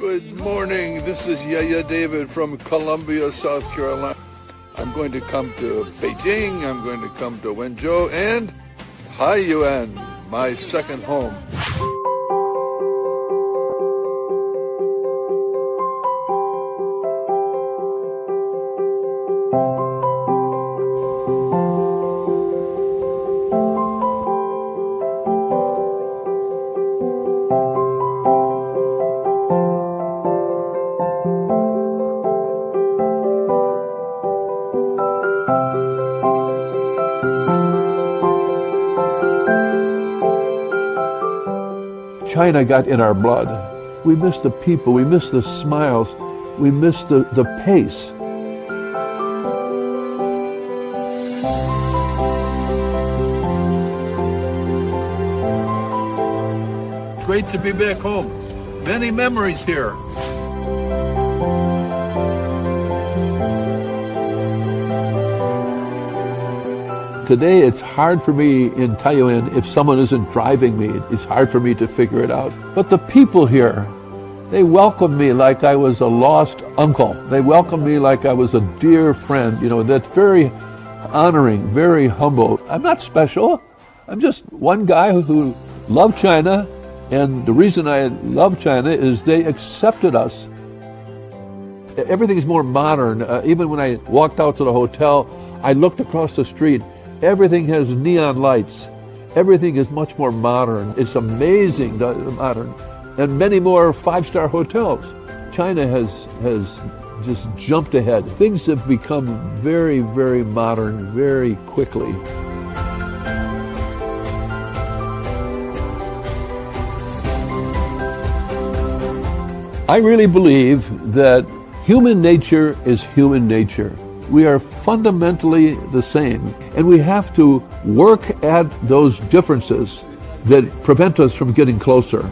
Good morning. This is David from Columbia, South Carolina. I'm going to come to Beijing. I'm going to come to Wenzhou and Taiyuan, my second home. China got in our blood. We miss the people, we miss the smiles, we miss the pace. Great to be back home. Many memories here. Today it's hard for me in Taiyuan, if someone isn't driving me, it's hard for me to figure it out. But the people here, they welcome me like I was a lost uncle. They welcome me like I was a dear friend. You know, that's very honoring, very humble. I'm not special. I'm just one guy who loved China, and the reason I love China is they accepted us. Everything's more modern. Even when I walked out to the hotel, I looked across the street. Everything has neon lights. Everything is much more modern. It's amazing, modern. And many more five-star hotels. China has just jumped ahead. Things have become very, very modern very quickly. I really believe that human nature is human nature. We are fundamentally the same, and we have to work at those differences that prevent us from getting closer.